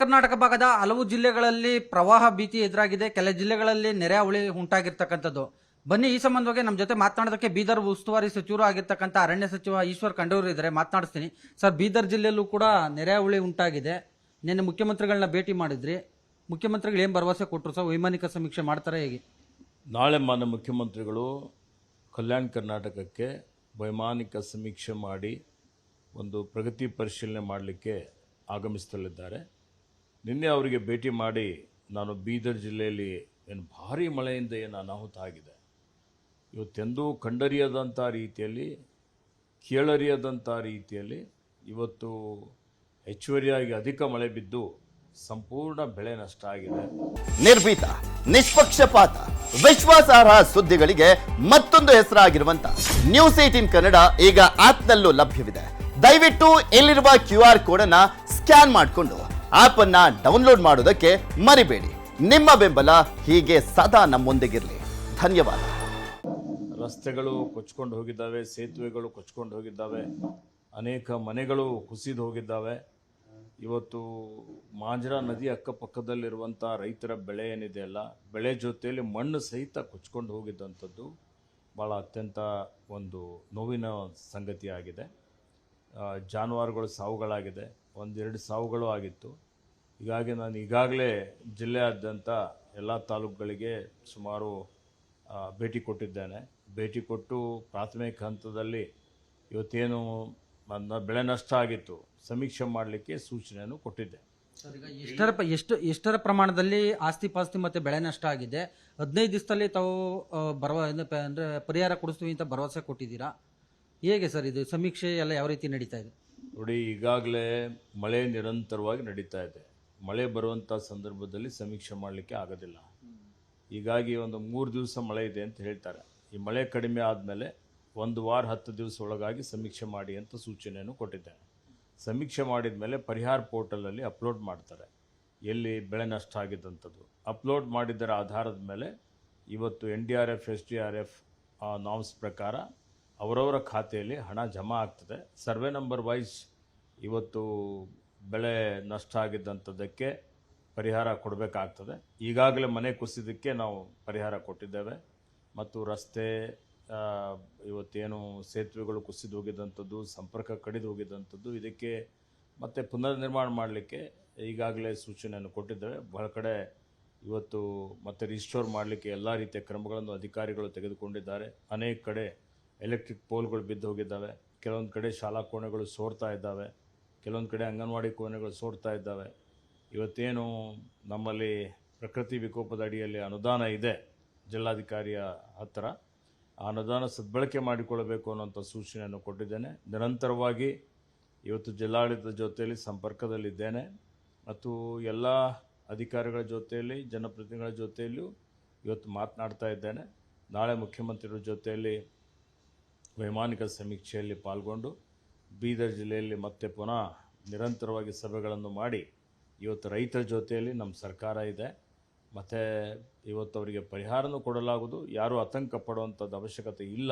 ಕರ್ನಾಟಕ ಭಾಗದ ಹಲವು ಜಿಲ್ಲೆಗಳಲ್ಲಿ ಪ್ರವಾಹ ಭೀತಿ ಎದುರಾಗಿದೆ. ಕೆಲ ಜಿಲ್ಲೆಗಳಲ್ಲಿ ನೆರೆ ಹಾವಳಿ ಉಂಟಾಗಿರ್ತಕ್ಕಂಥದ್ದು. ಬನ್ನಿ ಈ ಸಂಬಂಧವಾಗಿ ನಮ್ಮ ಜೊತೆ ಮಾತನಾಡೋದಕ್ಕೆ ಬೀದರ್ ಉಸ್ತುವಾರಿ ಸಚಿವರು ಆಗಿರ್ತಕ್ಕಂಥ ಅರಣ್ಯ ಸಚಿವ ಈಶ್ವರ್ ಖಂಡೂರು ಇದ್ದಾರೆ, ಮಾತನಾಡಿಸ್ತೀನಿ. ಸರ್, ಬೀದರ್ ಜಿಲ್ಲೆಯಲ್ಲೂ ಕೂಡ ನೆರೆ ಹಾವಳಿ ಉಂಟಾಗಿದೆ. ನಿನ್ನೆ ಮುಖ್ಯಮಂತ್ರಿಗಳನ್ನ ಭೇಟಿ ಮಾಡಿದ್ರಿ. ಮುಖ್ಯಮಂತ್ರಿಗಳು ಏನು ಭರವಸೆ ಕೊಟ್ಟರು ಸರ್? ವೈಮಾನಿಕ ಸಮೀಕ್ಷೆ ಮಾಡ್ತಾರೆ ಹೇಗೆ? ನಾಳೆ ಮಾನ್ಯ ಮುಖ್ಯಮಂತ್ರಿಗಳು ಕಲ್ಯಾಣ ಕರ್ನಾಟಕಕ್ಕೆ ವೈಮಾನಿಕ ಸಮೀಕ್ಷೆ ಮಾಡಿ ಒಂದು ಪ್ರಗತಿ ಪರಿಶೀಲನೆ ಮಾಡಲಿಕ್ಕೆ ಆಗಮಿಸಲಿದ್ದಾರೆ. ನಿನ್ನೆ ಅವರಿಗೆ ಭೇಟಿ ಮಾಡಿ ನಾನು ಬೀದರ್ ಜಿಲ್ಲೆಯಲ್ಲಿ ಏನು ಭಾರಿ ಮಳೆಯಿಂದ ಏನು ಅನಾಹುತ ಆಗಿದೆ, ಇವತ್ತೆಂದೂ ಕಂಡರಿಯದಂಥ ರೀತಿಯಲ್ಲಿ, ಕೇಳರಿಯದಂಥ ರೀತಿಯಲ್ಲಿ ಇವತ್ತು ಹೆಚ್ಚುವರಿಯಾಗಿ ಅಧಿಕ ಮಳೆ ಬಿದ್ದು ಸಂಪೂರ್ಣ ಬೆಳೆ ನಷ್ಟ ಆಗಿದೆ. ನಿರ್ಭೀತ, ನಿಷ್ಪಕ್ಷಪಾತ, ವಿಶ್ವಾಸಾರ್ಹ ಸುದ್ದಿಗಳಿಗೆ ಮತ್ತೊಂದು ಹೆಸರಾಗಿರುವಂತ ನ್ಯೂಸ್ 18 ಕನ್ನಡ ಈಗ ಆಪ್ನಲ್ಲೂ ಲಭ್ಯವಿದೆ. ದಯವಿಟ್ಟು ಇಲ್ಲಿರುವ QR ಕೋಡ್ ಅನ್ನ ಸ್ಕ್ಯಾನ್ ಮಾಡಿಕೊಂಡು ಆಪ್ ಅನ್ನ ಡೌನ್ಲೋಡ್ ಮಾಡೋದಕ್ಕೆ ಮರಿಬೇಡಿ. ನಿಮ್ಮ ಬೆಂಬಲ ಹೀಗೆ ಸದಾ ನಮ್ಮೊಂದಿಗಿರಲಿ. ಧನ್ಯವಾದ. ರಸ್ತೆಗಳು ಕೊಚ್ಕೊಂಡು ಹೋಗಿದ್ದಾವೆ, ಸೇತುವೆಗಳು ಕೊಚ್ಕೊಂಡು ಹೋಗಿದ್ದಾವೆ, ಅನೇಕ ಮನೆಗಳು ಕುಸಿದು ಹೋಗಿದ್ದಾವೆ. ಇವತ್ತು ಮಾಂಜ್ರಾ ನದಿ ಅಕ್ಕಪಕ್ಕದಲ್ಲಿರುವಂಥ ರೈತರ ಬೆಳೆ ಏನಿದೆ ಅಲ್ಲ, ಬೆಳೆ ಜೊತೆಯಲ್ಲಿ ಮಣ್ಣು ಸಹಿತ ಕೊಚ್ಕೊಂಡು ಹೋಗಿದ್ದಂಥದ್ದು ಭಾಳ ಅತ್ಯಂತ ಒಂದು ನೋವಿನ ಸಂಗತಿಯಾಗಿದೆ. ಜಾನುವಾರುಗಳು ಸಾವುಗಳಾಗಿದೆ, ಒಂದೆರಡು ಸಾವುಗಳು ಆಗಿತ್ತು. ಹೀಗಾಗಿ ನಾನು ಈಗಾಗಲೇ ಜಿಲ್ಲೆಯಾದ್ಯಂತ ಎಲ್ಲ ತಾಲೂಕುಗಳಿಗೆ ಸುಮಾರು ಭೇಟಿ ಕೊಟ್ಟಿದ್ದೇನೆ. ಭೇಟಿ ಕೊಟ್ಟು ಪ್ರಾಥಮಿಕ ಹಂತದಲ್ಲಿ ಇವತ್ತೇನು ಬೆಳೆ ನಷ್ಟ ಆಗಿತ್ತು ಸಮೀಕ್ಷೆ ಮಾಡಲಿಕ್ಕೆ ಸೂಚನೆಯನ್ನು ಕೊಟ್ಟಿದ್ದೆ. ಸರ್, ಈಗ ಎಷ್ಟರ ಪ್ರಮಾಣದಲ್ಲಿ ಆಸ್ತಿ ಪಾಸ್ತಿ ಮತ್ತು ಬೆಳೆ ನಷ್ಟ ಆಗಿದೆ? 15 ದಿವಸದಲ್ಲಿ ತಾವು ಅಂದರೆ ಪರಿಹಾರ ಕೊಡಿಸ್ತೀವಿ ಅಂತ ಭರವಸೆ ಕೊಟ್ಟಿದ್ದೀರಾ. ಹೇಗೆ ಸರ್ ಇದು ಸಮೀಕ್ಷೆ ಎಲ್ಲ ಯಾವ ರೀತಿ ನಡೀತಾ ಇದೆ? ನೋಡಿ, ಈಗಾಗಲೇ ಮಳೆ ನಿರಂತರವಾಗಿ ನಡೀತಾ ಇದೆ. ಮಳೆ ಬರುವಂಥ ಸಂದರ್ಭದಲ್ಲಿ ಸಮೀಕ್ಷೆ ಮಾಡಲಿಕ್ಕೆ ಆಗೋದಿಲ್ಲ. ಹೀಗಾಗಿ ಒಂದು 3 ದಿವಸ ಮಳೆ ಇದೆ ಅಂತ ಹೇಳ್ತಾರೆ. ಈ ಮಳೆ ಕಡಿಮೆ ಆದಮೇಲೆ 1 ವಾರ 10 ದಿವಸ ಒಳಗಾಗಿ ಸಮೀಕ್ಷೆ ಮಾಡಿ ಅಂತ ಸೂಚನೆಯನ್ನು ಕೊಟ್ಟಿದ್ದೇನೆ. ಸಮೀಕ್ಷೆ ಮಾಡಿದ ಮೇಲೆ ಪರಿಹಾರ ಪೋರ್ಟಲಲ್ಲಿ ಅಪ್ಲೋಡ್ ಮಾಡ್ತಾರೆ ಎಲ್ಲಿ ಬೆಳೆ ನಷ್ಟ ಆಗಿದ್ದಂಥದ್ದು. ಅಪ್ಲೋಡ್ ಮಾಡಿದ್ದರ ಆಧಾರದ ಮೇಲೆ ಇವತ್ತು NDRF SDRF ನಾಮ್ಸ್ ಪ್ರಕಾರ ಅವರವರ ಖಾತೆಯಲ್ಲಿ ಹಣ ಜಮಾ ಆಗ್ತದೆ. ಸರ್ವೆ ನಂಬರ್ ವೈಸ್ ಇವತ್ತು ಬೆಳೆ ನಷ್ಟ ಆಗಿದ್ದಂಥದ್ದಕ್ಕೆ ಪರಿಹಾರ ಕೊಡಬೇಕಾಗ್ತದೆ. ಈಗಾಗಲೇ ಮನೆ ಕುಸಿದಕ್ಕೆ ನಾವು ಪರಿಹಾರ ಕೊಟ್ಟಿದ್ದೇವೆ. ಮತ್ತು ರಸ್ತೆ ಇವತ್ತೇನು ಸೇತುವೆಗಳು ಕುಸಿದು ಹೋಗಿದ್ದಂಥದ್ದು, ಸಂಪರ್ಕ ಕಡಿದು ಹೋಗಿದ್ದಂಥದ್ದು, ಇದಕ್ಕೆ ಮತ್ತೆ ಪುನರ್ ನಿರ್ಮಾಣ ಮಾಡಲಿಕ್ಕೆ ಈಗಾಗಲೇ ಸೂಚನೆಯನ್ನು ಕೊಟ್ಟಿದ್ದೇವೆ. ಬಹಳ ಕಡೆ ಇವತ್ತು ಮತ್ತೆ ರಿಸ್ಟೋರ್ ಮಾಡಲಿಕ್ಕೆ ಎಲ್ಲ ರೀತಿಯ ಕ್ರಮಗಳನ್ನು ಅಧಿಕಾರಿಗಳು ತೆಗೆದುಕೊಂಡಿದ್ದಾರೆ. ಅನೇಕ ಕಡೆ ಎಲೆಕ್ಟ್ರಿಕ್ ಪೋಲ್ಗಳು ಬಿದ್ದು ಹೋಗಿದ್ದಾವೆ, ಕೆಲವೊಂದು ಕಡೆ ಶಾಲಾ ಕೋಣೆಗಳು ಸೋರ್ತಾ ಇದ್ದಾವೆ, ಕೆಲವೊಂದು ಕಡೆ ಅಂಗನವಾಡಿ ಕೋಣೆಗಳು ಸೋರ್ತಾ ಇದ್ದಾವೆ. ಇವತ್ತೇನು ನಮ್ಮಲ್ಲಿ ಪ್ರಕೃತಿ ವಿಕೋಪದ ಅಡಿಯಲ್ಲಿ ಅನುದಾನ ಇದೆ ಜಿಲ್ಲಾಧಿಕಾರಿಯ ಹತ್ತಿರ, ಆ ಅನುದಾನ ಸದ್ಬಳಕೆ ಮಾಡಿಕೊಳ್ಳಬೇಕು ಅನ್ನೋಂಥ ಸೂಚನೆಯನ್ನು ಕೊಟ್ಟಿದ್ದೇನೆ. ನಿರಂತರವಾಗಿ ಇವತ್ತು ಜಿಲ್ಲಾಡಳಿತದ ಜೊತೆಯಲ್ಲಿ ಸಂಪರ್ಕದಲ್ಲಿದ್ದೇನೆ ಮತ್ತು ಎಲ್ಲ ಅಧಿಕಾರಿಗಳ ಜೊತೆಯಲ್ಲಿ, ಜನಪ್ರತಿನಿಧಿಗಳ ಜೊತೆಯಲ್ಲೂ ಇವತ್ತು ಮಾತನಾಡ್ತಾ ಇದ್ದೇನೆ. ನಾಳೆ ಮುಖ್ಯಮಂತ್ರಿಗಳ ಜೊತೆಯಲ್ಲಿ ವೈಮಾನಿಕ ಸಮೀಕ್ಷೆಯಲ್ಲಿ ಪಾಲ್ಗೊಂಡು ಬೀದರ್ ಜಿಲ್ಲೆಯಲ್ಲಿ ಮತ್ತೆ ಪುನಃ ನಿರಂತರವಾಗಿ ಸಭೆಗಳನ್ನು ಮಾಡಿ ಇವತ್ತು ರೈತರ ಜೊತೆಯಲ್ಲಿ ನಮ್ಮ ಸರ್ಕಾರ ಇದೆ. ಮತ್ತು ಇವತ್ತು ಅವರಿಗೆ ಪರಿಹಾರನೂ ಕೊಡಲಾಗುವುದು. ಯಾರೂ ಆತಂಕ ಪಡುವಂಥದ್ದು ಅವಶ್ಯಕತೆ ಇಲ್ಲ.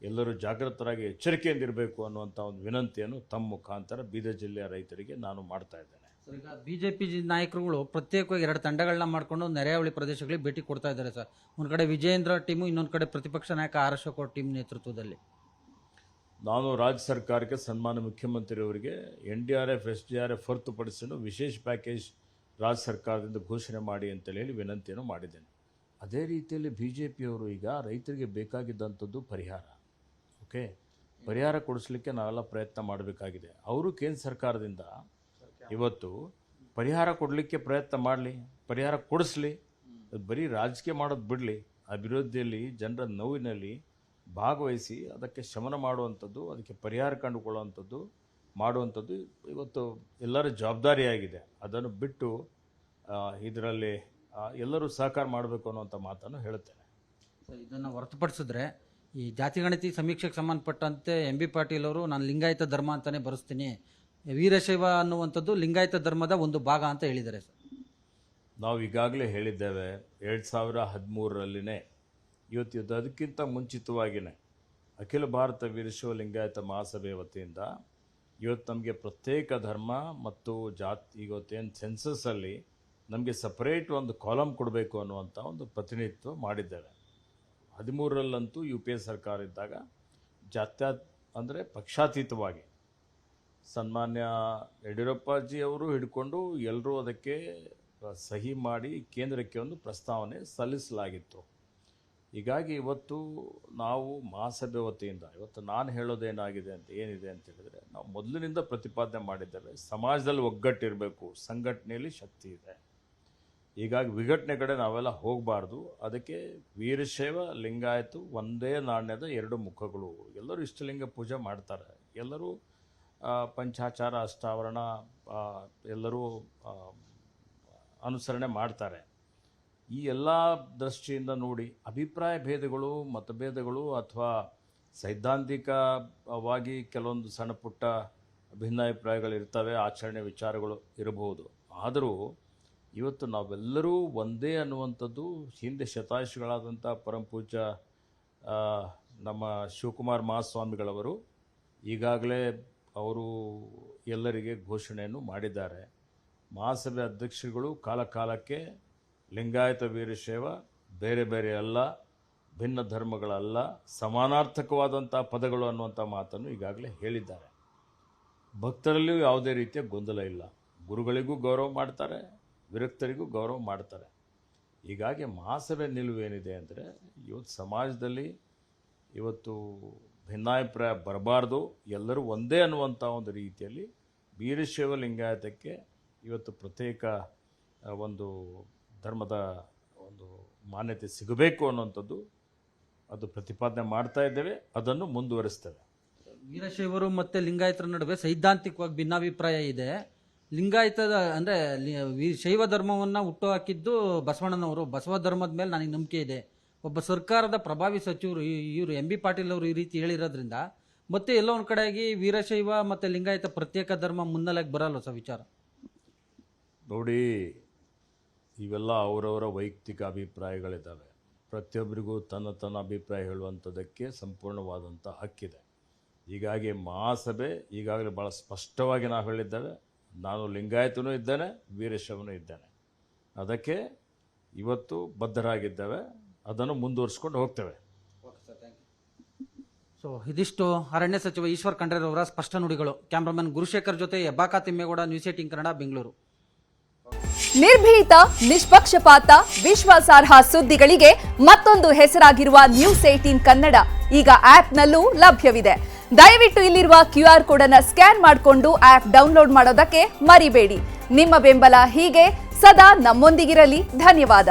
ಎಲ್ಲರೂ ಜಾಗೃತರಾಗಿ ಎಚ್ಚರಿಕೆಯಿಂದಿರಬೇಕು ಅನ್ನುವಂಥ ಒಂದು ವಿನಂತಿಯನ್ನು ತಮ್ಮ ಮುಖಾಂತರ ಬೀದರ್ ಜಿಲ್ಲೆಯ ರೈತರಿಗೆ ನಾನು ಮಾಡ್ತಾ ಇದ್ದೇನೆ. ಸರ್, ಈಗ BJP ನಾಯಕರುಗಳು ಪ್ರತ್ಯೇಕವಾಗಿ 2 ತಂಡಗಳನ್ನ ಮಾಡಿಕೊಂಡು ನೆರೆಹಾವಳಿ ಪ್ರದೇಶಗಳಿಗೆ ಭೇಟಿ ಕೊಡ್ತಾ ಇದ್ದಾರೆ ಸರ್. ಒಂದು ಕಡೆ ವಿಜಯೇಂದ್ರ ಟೀಮು, ಇನ್ನೊಂದು ಕಡೆ ಪ್ರತಿಪಕ್ಷ ನಾಯಕ ಆರ್ ಅಶೋಕ್ ಟೀಮ್ ನೇತೃತ್ವದಲ್ಲಿ. ನಾನು ರಾಜ್ಯ ಸರ್ಕಾರಕ್ಕೆ ಸನ್ಮಾನ್ಯ ಮುಖ್ಯಮಂತ್ರಿಯವರಿಗೆ NDRF SDRF ಹೊರತುಪಡಿಸಲು ವಿಶೇಷ ಪ್ಯಾಕೇಜ್ ರಾಜ್ಯ ಸರ್ಕಾರದಿಂದ ಘೋಷಣೆ ಮಾಡಿ ಅಂತೇಳಿ ಹೇಳಿ ವಿನಂತಿಯನ್ನು ಮಾಡಿದ್ದೇನೆ. ಅದೇ ರೀತಿಯಲ್ಲಿ BJPಯವರು ಈಗ ರೈತರಿಗೆ ಬೇಕಾಗಿದ್ದಂಥದ್ದು ಪರಿಹಾರ. ಓಕೆ, ಪರಿಹಾರ ಕೊಡಿಸ್ಲಿಕ್ಕೆ ನಾವೆಲ್ಲ ಪ್ರಯತ್ನ ಮಾಡಬೇಕಾಗಿದೆ. ಅವರು ಕೇಂದ್ರ ಸರ್ಕಾರದಿಂದ ಇವತ್ತು ಪರಿಹಾರ ಕೊಡಲಿಕ್ಕೆ ಪ್ರಯತ್ನ ಮಾಡಲಿ, ಪರಿಹಾರ ಕೊಡಿಸ್ಲಿ. ಬರೀ ರಾಜಕೀಯ ಮಾಡೋದು ಬಿಡಲಿ. ಅಭಿವೃದ್ಧಿಯಲ್ಲಿ ಜನರ ನೋವಿನಲ್ಲಿ ಭಾಗವಹಿಸಿ ಅದಕ್ಕೆ ಶಮನ ಮಾಡುವಂಥದ್ದು, ಅದಕ್ಕೆ ಪರಿಹಾರ ಕಂಡುಕೊಳ್ಳುವಂಥದ್ದು ಮಾಡುವಂಥದ್ದು ಇವತ್ತು ಎಲ್ಲರ ಜವಾಬ್ದಾರಿಯಾಗಿದೆ. ಅದನ್ನು ಬಿಟ್ಟು ಇದರಲ್ಲಿ ಎಲ್ಲರೂ ಸಹಕಾರ ಮಾಡಬೇಕು ಅನ್ನುವಂಥ ಮಾತನ್ನು ಹೇಳುತ್ತೇನೆ. ಇದನ್ನು ಹೊರತುಪಡಿಸಿದ್ರೆ ಈ ಜಾತಿಗಣತಿ ಸಮೀಕ್ಷೆಗೆ ಸಂಬಂಧಪಟ್ಟಂತೆ MB ಪಾಟೀಲ್ ಅವರು ನಾನು ಲಿಂಗಾಯತ ಧರ್ಮ ಅಂತಲೇ ಬರೆಸ್ತೀನಿ, ವೀರಶೈವ ಅನ್ನುವಂಥದ್ದು ಲಿಂಗಾಯತ ಧರ್ಮದ ಒಂದು ಭಾಗ ಅಂತ ಹೇಳಿದ್ದಾರೆ ಸರ್. ನಾವು ಈಗಾಗಲೇ ಹೇಳಿದ್ದೇವೆ 2013ರಲ್ಲಿನೇ ಇವತ್ತು ಅದಕ್ಕಿಂತ ಮುಂಚಿತವಾಗಿಯೇ ಅಖಿಲ ಭಾರತ ವೀರಶೈವ ಲಿಂಗಾಯತ ಮಹಾಸಭೆ ವತಿಯಿಂದ ಇವತ್ತು ನಮಗೆ ಪ್ರತ್ಯೇಕ ಧರ್ಮ ಮತ್ತು ಜಾತಿ ಇವತ್ತೇನು ಸೆನ್ಸಸ್ಸಲ್ಲಿ ನಮಗೆ ಸಪರೇಟ್ ಒಂದು ಕಾಲಮ್ ಕೊಡಬೇಕು ಅನ್ನುವಂಥ ಒಂದು ಪ್ರತಿನಿಧಿತ್ವ ಮಾಡಿದ್ದೇವೆ. 13ರಲ್ಲಂತೂ UPA ಸರ್ಕಾರ ಇದ್ದಾಗ ಅಂದರೆ ಪಕ್ಷಾತೀತವಾಗಿ ಸನ್ಮಾನ್ಯ ಯಡಿಯೂರಪ್ಪಾಜಿ ಅವರು ಹಿಡ್ಕೊಂಡು ಎಲ್ಲರೂ ಅದಕ್ಕೆ ಸಹಿ ಮಾಡಿ ಕೇಂದ್ರಕ್ಕೆ ಒಂದು ಪ್ರಸ್ತಾವನೆ ಸಲ್ಲಿಸಲಾಗಿತ್ತು. ಹೀಗಾಗಿ ಇವತ್ತು ನಾವು ಮಹಾಸಭೆ ವತಿಯಿಂದ ಇವತ್ತು ನಾನು ಹೇಳೋದೇನಾಗಿದೆ ಏನಿದೆ ಅಂತ ಹೇಳಿದರೆ, ನಾವು ಮೊದಲಿನಿಂದ ಪ್ರತಿಪಾದನೆ ಮಾಡಿದ್ದೇವೆ, ಸಮಾಜದಲ್ಲಿ ಒಗ್ಗಟ್ಟಿರಬೇಕು, ಸಂಘಟನೆಯಲ್ಲಿ ಶಕ್ತಿ ಇದೆ. ಹೀಗಾಗಿ ವಿಘಟನೆ ಕಡೆ ನಾವೆಲ್ಲ ಹೋಗಬಾರ್ದು. ಅದಕ್ಕೆ ವೀರಶೈವ ಲಿಂಗಾಯತು ಒಂದೇ ನಾಣ್ಯದ ಎರಡು ಮುಖಗಳು. ಎಲ್ಲರೂ ಇಷ್ಟಲಿಂಗ ಪೂಜೆ ಮಾಡ್ತಾರೆ, ಎಲ್ಲರೂ ಪಂಚಾಚಾರ ಅಷ್ಟಾವರಣ ಎಲ್ಲರೂ ಅನುಸರಣೆ ಮಾಡ್ತಾರೆ. ಈ ಎಲ್ಲ ದೃಷ್ಟಿಯಿಂದ ನೋಡಿ ಅಭಿಪ್ರಾಯ ಭೇದಗಳು, ಮತಭೇದಗಳು ಅಥವಾ ಸೈದ್ಧಾಂತಿಕವಾಗಿ ಕೆಲವೊಂದು ಸಣ್ಣ ಪುಟ್ಟ ಭಿನ್ನಾಭಿಪ್ರಾಯಗಳಿರ್ತವೆ, ಆಚರಣೆ ವಿಚಾರಗಳು ಇರಬಹುದು. ಆದರೂ ಇವತ್ತು ನಾವೆಲ್ಲರೂ ಒಂದೇ ಅನ್ನುವಂಥದ್ದು ಹಿಂದೆ ಶತಾಯುಷಿಗಳಾದಂಥ ಪರಮಪೂಜ್ಯ ನಮ್ಮ ಶಿವಕುಮಾರ ಮಹಾಸ್ವಾಮಿಗಳವರು ಈಗಾಗಲೇ ಅವರು ಎಲ್ಲರಿಗೆ ಘೋಷಣೆಯನ್ನು ಮಾಡಿದ್ದಾರೆ. ಮಹಾಸಭೆ ಅಧ್ಯಕ್ಷರುಗಳು ಕಾಲಕಾಲಕ್ಕೆ ಲಿಂಗಾಯತ ವೀರಶೈವ ಬೇರೆ ಬೇರೆ ಅಲ್ಲ, ಭಿನ್ನ ಧರ್ಮಗಳಲ್ಲ, ಸಮಾನಾರ್ಥಕವಾದಂಥ ಪದಗಳು ಅನ್ನುವಂಥ ಮಾತನ್ನು ಈಗಾಗಲೇ ಹೇಳಿದ್ದಾರೆ. ಭಕ್ತರಲ್ಲಿಯೂ ಯಾವುದೇ ರೀತಿಯ ಗೊಂದಲ ಇಲ್ಲ. ಗುರುಗಳಿಗೂ ಗೌರವ ಮಾಡ್ತಾರೆ, ವಿರಕ್ತರಿಗೂ ಗೌರವ ಮಾಡ್ತಾರೆ. ಹೀಗಾಗಿ ಮಹಾಸಭೆ ನಿಲುವೇನಿದೆ ಅಂದರೆ, ಇವತ್ತು ಸಮಾಜದಲ್ಲಿ ಇವತ್ತು ಭಿನ್ನಾಭಿಪ್ರಾಯ ಬರಬಾರ್ದು, ಎಲ್ಲರೂ ಒಂದೇ ಅನ್ನುವಂಥ ಒಂದು ರೀತಿಯಲ್ಲಿ ವೀರಶೈವ ಲಿಂಗಾಯತಕ್ಕೆ ಇವತ್ತು ಪ್ರತ್ಯೇಕ ಒಂದು ಧರ್ಮದ ಒಂದು ಮಾನ್ಯತೆ ಸಿಗಬೇಕು ಅನ್ನುವಂಥದ್ದು ಅದು ಪ್ರತಿಪಾದನೆ ಮಾಡ್ತಾ ಇದ್ದೇವೆ, ಅದನ್ನು ಮುಂದುವರಿಸ್ತೇವೆ. ವೀರಶೈವರು ಮತ್ತು ಲಿಂಗಾಯತರ ನಡುವೆ ಸೈದ್ಧಾಂತಿಕವಾಗಿ ಭಿನ್ನಾಭಿಪ್ರಾಯ ಇದೆ. ಲಿಂಗಾಯತದ ಅಂದರೆ ಶೈವ ಧರ್ಮವನ್ನು ಹುಟ್ಟುಹಾಕಿದ್ದು ಬಸವಣ್ಣನವರು. ಬಸವ ಧರ್ಮದ ಮೇಲೆ ನನಗೆ ನಂಬಿಕೆ ಇದೆ. ಒಬ್ಬ ಸರ್ಕಾರದ ಪ್ರಭಾವಿ ಸಚಿವರು ಇವರು MB ಪಾಟೀಲ್ ಅವರು ಈ ರೀತಿ ಹೇಳಿರೋದ್ರಿಂದ ಮತ್ತೆ ಎಲ್ಲೋ ಒಂದು ಕಡೆಯಾಗಿ ವೀರಶೈವ ಮತ್ತು ಲಿಂಗಾಯತ ಪ್ರತ್ಯೇಕ ಧರ್ಮ ಮುನ್ನೆಲೆಗೆ ಬರಲ್ಲ ಸರ್ ವಿಚಾರ. ನೋಡಿ, ಇವೆಲ್ಲ ಅವರವರ ವೈಯಕ್ತಿಕ ಅಭಿಪ್ರಾಯಗಳಿದ್ದಾವೆ. ಪ್ರತಿಯೊಬ್ಬರಿಗೂ ತನ್ನ ಅಭಿಪ್ರಾಯ ಹೇಳುವಂಥದ್ದಕ್ಕೆ ಸಂಪೂರ್ಣವಾದಂಥ ಹಕ್ಕಿದೆ. ಹೀಗಾಗಿ ಮಹಾಸಭೆ ಈಗಾಗಲೇ ಭಾಳ ಸ್ಪಷ್ಟವಾಗಿ ನಾವು ಹೇಳಿದ್ದೇವೆ, ನಾನು ಲಿಂಗಾಯತನೂ ಇದ್ದೇನೆ, ವೀರಶೈವನೂ ಇದ್ದೇನೆ. ಅದಕ್ಕೆ ಇವತ್ತು ಬದ್ಧರಾಗಿದ್ದೇವೆ, ಅದನ್ನು ಮುಂದುವರಿಸ್ಕೊಂಡು ಹೋಗ್ತೇವೆ. ಸೊ ಇದಿಷ್ಟು ಅರಣ್ಯ ಸಚಿವ ಈಶ್ವರ್ ಖಂಡ್ರೆ ಅವರ ಸ್ಪಷ್ಟ ನುಡಿಗಳು. ಕ್ಯಾಮ್ರಾಮನ್ ಗುರುಶೇಖರ್ ಜೊತೆ ಹೆಬ್ಬಾಕ ತಿಮ್ಮೇಗೌಡ, ನ್ಯೂಸ್ 18 ಕನ್ನಡ, ಬೆಂಗಳೂರು. ನಿರ್ಭೀತ, ನಿಷ್ಪಕ್ಷಪಾತ, ವಿಶ್ವಾಸಾರ್ಹ ಸುದ್ದಿಗಳಿಗೆ ಮತ್ತೊಂದು ಹೆಸರಾಗಿರುವ ನ್ಯೂಸ್ 18 ಕನ್ನಡ ಈಗ ಆಪ್ನಲ್ಲೂ ಲಭ್ಯವಿದೆ. ದಯವಿಟ್ಟು ಇಲ್ಲಿರುವ QR ಕೋಡ್ ಅನ್ನು ಸ್ಕ್ಯಾನ್ ಮಾಡಿಕೊಂಡು ಆಪ್ ಡೌನ್ಲೋಡ್ ಮಾಡೋದಕ್ಕೆ ಮರಿಬೇಡಿ. ನಿಮ್ಮ ಬೆಂಬಲ ಹೀಗೆ ಸದಾ ನಮ್ಮೊಂದಿಗಿರಲಿ. ಧನ್ಯವಾದ.